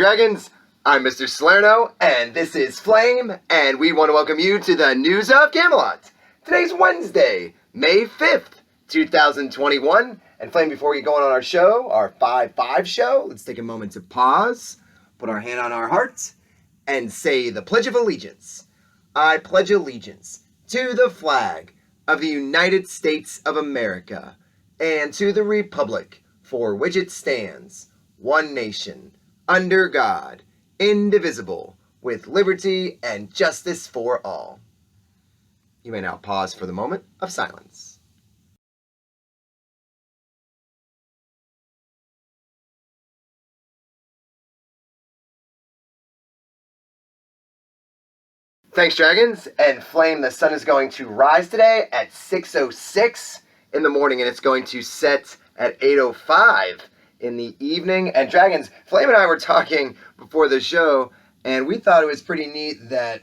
Dragons, I'm Mr. Salerno, and this is Flame, and we want to welcome you to the News of Camelot. Today's Wednesday, May 5th, 2021, and Flame, before we get going on our show, our 5-5 show, let's take a moment to pause, put our hand on our heart, and say the Pledge of Allegiance. I pledge allegiance to the flag of the United States of America, and to the republic for which it stands, one nation, under God, indivisible, with liberty and justice for all. You may now pause for the moment of silence. Thanks, Dragons. And Flame, the sun is going to rise today at 6:06 in the morning, and it's going to set at 8:05 in the evening. And Dragons, Flame and I were talking before the show, and we thought it was pretty neat that,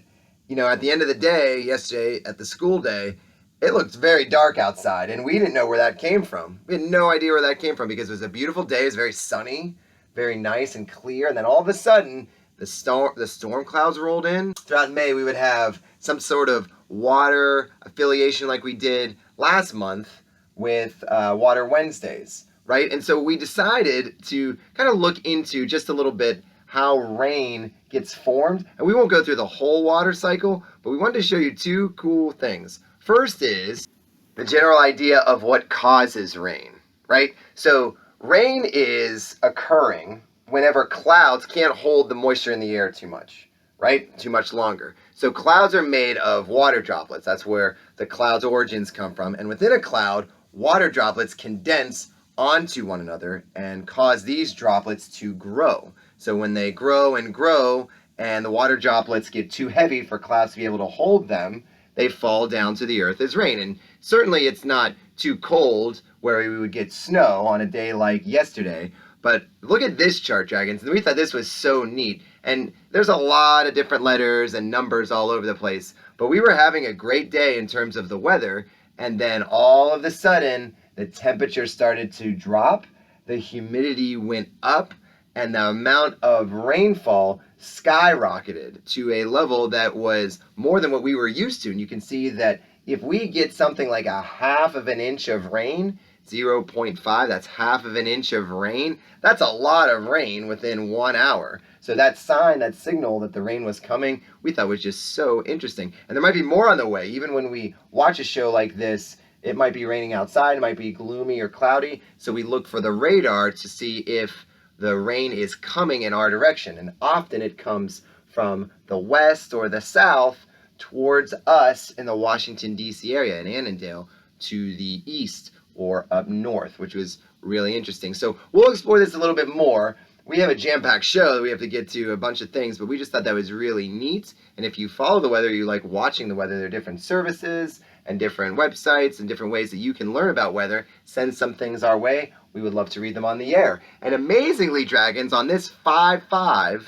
you know, at the end of the day, yesterday at the school day, it looked very dark outside, and we didn't know where that came from. We had no idea where that came from because it was a beautiful day. It was very sunny, very nice and clear, and then all of a sudden, the storm clouds rolled in. Throughout May, we would have some sort of water affiliation like we did last month with Water Wednesdays, right? And so we decided to kind of look into just a little bit how rain gets formed. And we won't go through the whole water cycle, but we wanted to show you two cool things. First is the general idea of what causes rain, right? So rain is occurring whenever clouds can't hold the moisture in the air too much, right? Too much longer. So clouds are made of water droplets. That's where the cloud's origins come from. And within a cloud, water droplets condense onto one another and cause these droplets to grow. So when they grow and grow and the water droplets get too heavy for clouds to be able to hold them, they fall down to the earth as rain. And certainly it's not too cold where we would get snow on a day like yesterday. But look at this chart, Dragons. We thought this was so neat. And there's a lot of different letters and numbers all over the place. But we were having a great day in terms of the weather. And then all of a sudden, the temperature started to drop, the humidity went up, and the amount of rainfall skyrocketed to a level that was more than what we were used to. And you can see that if we get something like a half of an inch of rain, 0.5, that's half of an inch of rain, that's a lot of rain within 1 hour. So that sign, that signal that the rain was coming, we thought was just so interesting. And there might be more on the way. Even when we watch a show like this, it might be raining outside, it might be gloomy or cloudy, so we look for the radar to see if the rain is coming in our direction. And often it comes from the west or the south towards us in the Washington, D.C. area, in Annandale, to the east or up north, which was really interesting. So we'll explore this a little bit more. We have a jam-packed show that we have to get to a bunch of things, but we just thought that was really neat. And if you follow the weather, you like watching the weather, there are different services and different websites and different ways that you can learn about weather. Send some things our way. We would love to read them on the air. And amazingly, Dragons, on this 5-5,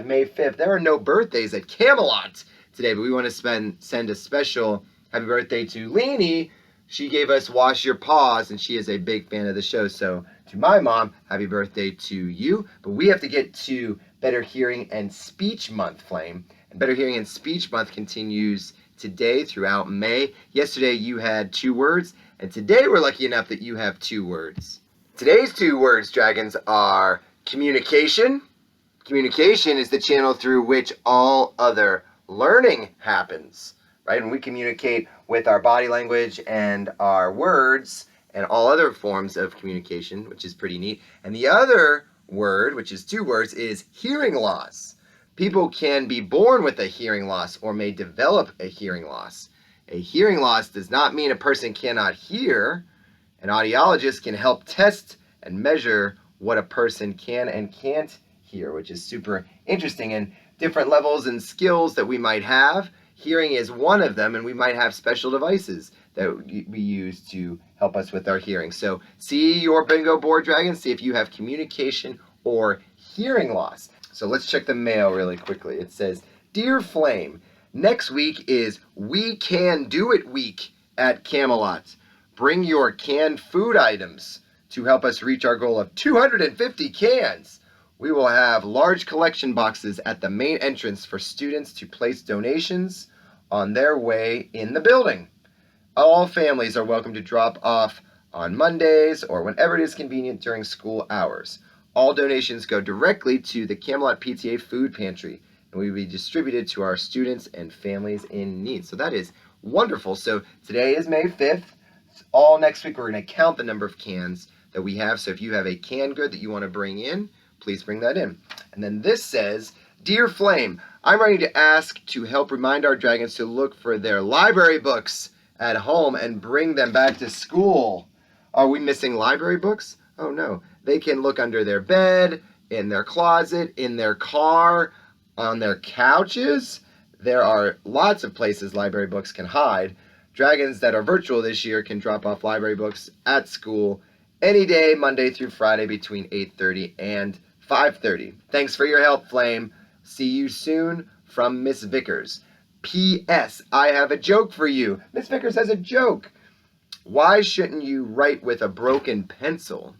May 5th, there are no birthdays at Camelot today, but we want to send a special happy birthday to Leanie. She gave us Wash Your Paws, and she is a big fan of the show. So to my mom, happy birthday to you. But we have to get to Better Hearing and Speech Month, Flame. And Better Hearing and Speech Month continues today throughout May. Yesterday you had 2 words, and today we're lucky enough that you have 2 words. Today's 2 words, Dragons, are communication. Communication is the channel through which all other learning happens, right? And we communicate with our body language and our words and all other forms of communication, which is pretty neat. And the other word, which is 2 words, is hearing loss. People can be born with a hearing loss or may develop a hearing loss. A hearing loss does not mean a person cannot hear. An audiologist can help test and measure what a person can and can't hear, which is super interesting. And different levels and skills that we might have, hearing is one of them, and we might have special devices that we use to help us with our hearing. So see your bingo board, Dragons, see if you have communication or hearing loss. So let's check the mail really quickly. It says, Dear Flame, next week is We Can Do It Week at Camelot. Bring your canned food items to help us reach our goal of 250 cans. We will have large collection boxes at the main entrance for students to place donations on their way in the building. All families are welcome to drop off on Mondays or whenever it is convenient during school hours. All donations go directly to the Camelot PTA Food Pantry and will be distributed to our students and families in need. So that is wonderful. So today is May 5th. All next week we're going to count the number of cans that we have. So if you have a canned good that you want to bring in, please bring that in. And then this says, Dear Flame, I'm ready to ask to help remind our dragons to look for their library books at home and bring them back to school. Are we missing library books? Oh no. They can look under their bed, in their closet, in their car, on their couches. There are lots of places library books can hide. Dragons that are virtual this year can drop off library books at school any day, Monday through Friday between 8:30 and 5:30. Thanks for your help, Flame. See you soon from Miss Vickers. P.S. I have a joke for you. Miss Vickers has a joke. Why shouldn't you write with a broken pencil?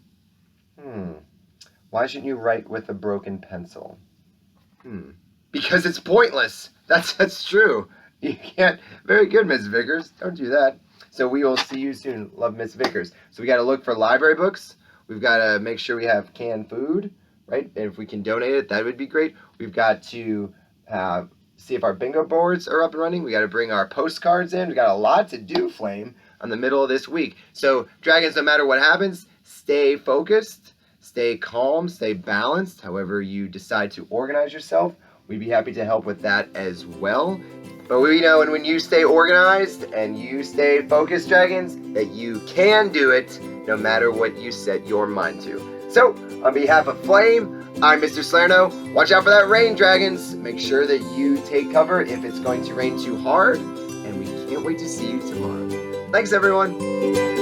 Why shouldn't you write with a broken pencil? Because it's pointless. That's true. You can't. Very good, Miss Vickers. Don't do that. So we will see you soon. Love, Miss Vickers. So we got to look for library books. We've got to make sure we have canned food, right? And if we can donate it, that would be great. We've got to see if our bingo boards are up and running. We got to bring our postcards in. We got a lot to do, Flame, on the middle of this week. So dragons, no matter what happens, stay focused, stay calm, stay balanced. However you decide to organize yourself, we'd be happy to help with that as well. But we know, and when you stay organized and you stay focused, dragons, that you can do it no matter what you set your mind to. So, on behalf of Flame, I'm Mr. Salerno. Watch out for that rain, dragons. Make sure that you take cover if it's going to rain too hard. And we can't wait to see you tomorrow. Thanks, everyone.